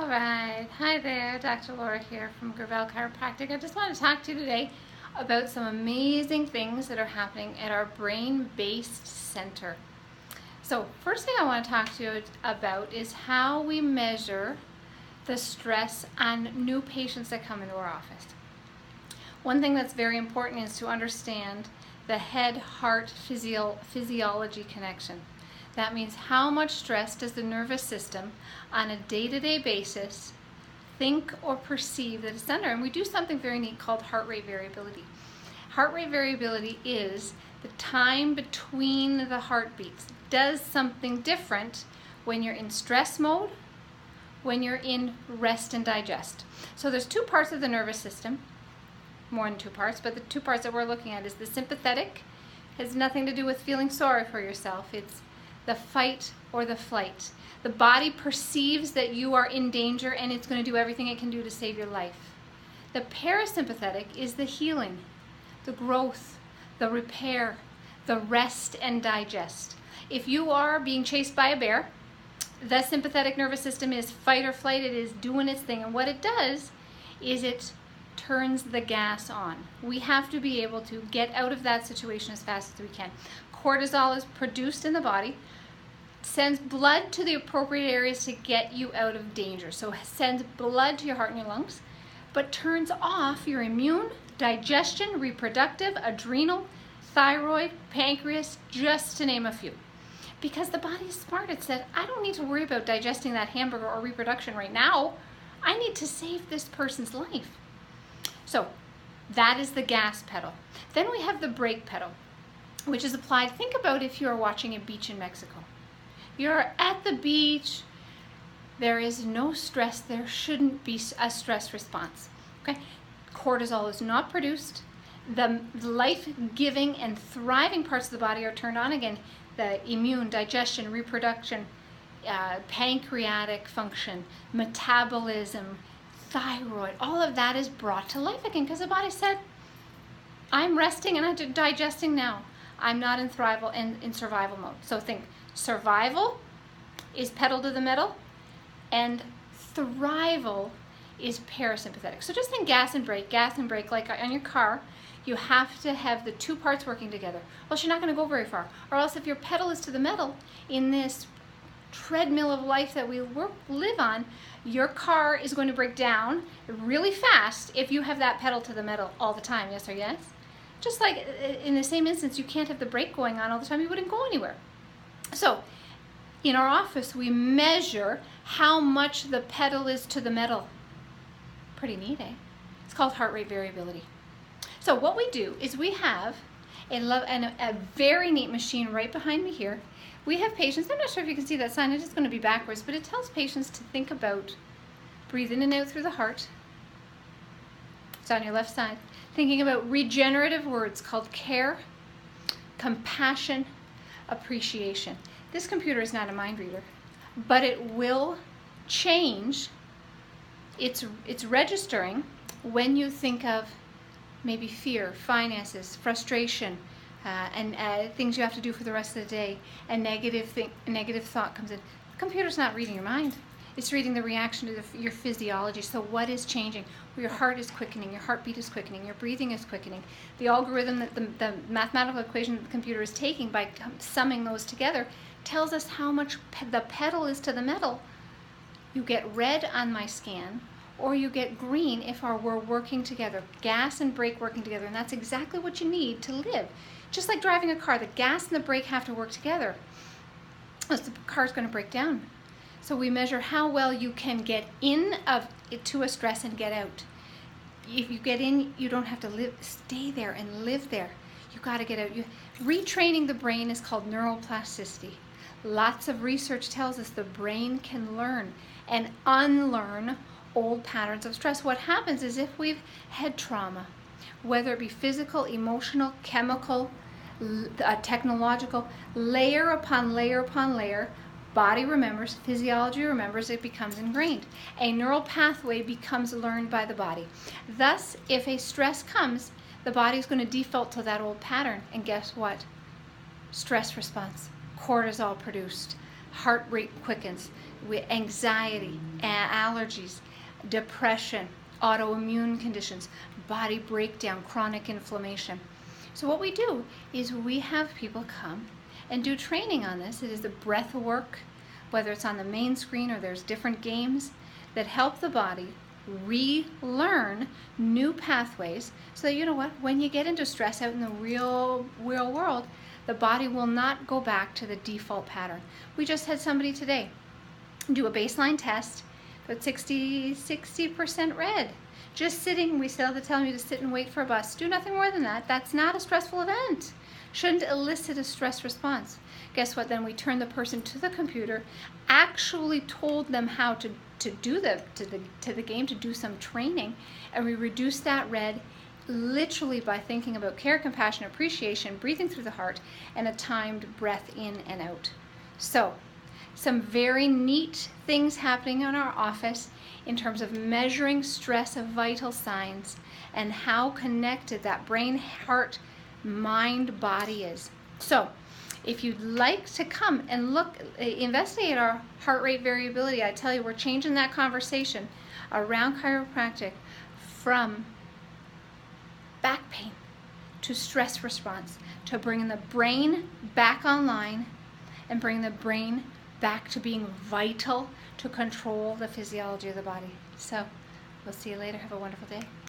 Alright, hi there, Dr. Laura here from Gravel Chiropractic. I just want to talk to you today about some amazing things that are happening at our brain-based center. So first thing I want to talk to you about is how we measure the stress on new patients that come into our office. One thing that's very important is to understand the head-heart physiology connection. That means how much stress does the nervous system on a day-to-day basis think or perceive that it's under. And we do something very neat called heart rate variability. Heart rate variability is the time between the heartbeats. It does something different when you're in stress mode, when you're in rest and digest. So there's two parts of the nervous system, more than two parts, but the two parts that we're looking at is the sympathetic. It has nothing to do with feeling sorry for yourself. It's the fight or the flight. The body perceives that you are in danger and it's going to do everything it can do to save your life. The parasympathetic is the healing, the growth, the repair, the rest and digest. If you are being chased by a bear, the sympathetic nervous system is fight or flight. It is doing its thing, and what it does is it turns the gas on. We have to be able to get out of that situation as fast as we can. Cortisol is produced in the body, sends blood to the appropriate areas to get you out of danger. So it sends blood to your heart and your lungs, but turns off your immune, digestion, reproductive, adrenal, thyroid, pancreas, just to name a few. Because the body is smart. It said, I don't need to worry about digesting that hamburger or reproduction right now. I need to save this person's life. So that is the gas pedal. Then we have the brake pedal, which is applied. Think about if you are watching a beach in Mexico. You're at the beach, there is no stress, there shouldn't be a stress response. Okay? Cortisol is not produced. The life-giving and thriving parts of the body are turned on again. The immune, digestion, reproduction, pancreatic function, metabolism, thyroid, all of that is brought to life again because the body said, I'm resting and I'm digesting now. I'm not in survival mode. So think, survival is pedal to the metal, and thrival is parasympathetic. So just think gas and brake, like on your car, you have to have the two parts working together. Well, you're not going to go very far. Or else if your pedal is to the metal in this treadmill of life that we live on, your car is going to break down really fast if you have that pedal to the metal all the time, yes or yes? Just like in the same instance, you can't have the brake going on all the time, you wouldn't go anywhere. So in our office, we measure how much the pedal is to the metal. Pretty neat, eh? It's called heart rate variability. So what we do is we have a very neat machine right behind me here. We have patients, I'm not sure if you can see that sign, it's just going to be backwards, but it tells patients to think about breathe in and out through the heart. It's on your left side. Thinking about regenerative words called care, compassion, appreciation. This computer is not a mind reader, but it will change. It's registering when you think of maybe fear, finances, frustration, and things you have to do for the rest of the day. A negative thought comes in. The computer's not reading your mind. It's reading the reaction to your physiology. So what is changing? Well, your heart is quickening, your heartbeat is quickening, your breathing is quickening. The algorithm, that the mathematical equation that the computer is taking by summing those together tells us how much the pedal is to the metal. You get red on my scan, or you get green if we're working together. Gas and brake working together, and that's exactly what you need to live. Just like driving a car, the gas and the brake have to work together. Else the car's going to break down. So we measure how well you can get to a stress and get out. If you get in, you don't have to stay there and live there. You got to get out. Retraining the brain is called neuroplasticity. Lots of research tells us the brain can learn and unlearn old patterns of stress. What happens is if we've had trauma, whether it be physical, emotional, chemical, technological, layer upon layer upon layer, body remembers, physiology remembers, it becomes ingrained. A neural pathway becomes learned by the body. Thus, if a stress comes, the body's going to default to that old pattern. And guess what? Stress response, cortisol produced, heart rate quickens, anxiety, allergies, depression, autoimmune conditions, body breakdown, chronic inflammation. So what we do is we have people come and do training on this. It is the breath work, whether it's on the main screen or there's different games that help the body relearn new pathways so that, you know what, when you get into stress out in the real world, the body will not go back to the default pattern. We just had somebody today do a baseline test, but 60% red. Just sitting, we still have to tell you to sit and wait for a bus. Do nothing more than that. That's not a stressful event. Shouldn't elicit a stress response. Guess what? Then we turn the person to the computer, actually told them how to do the game, to do some training, and we reduce that red literally by thinking about care, compassion, appreciation, breathing through the heart, and a timed breath in and out. So, some very neat things happening in our office in terms of measuring stress of vital signs and how connected that brain, heart, mind, body is. So, if you'd like to come and investigate our heart rate variability, I tell you, we're changing that conversation around chiropractic from back pain to stress response, to bringing the brain back online and bringing the brain back to being vital to control the physiology of the body. So, we'll see you later. Have a wonderful day.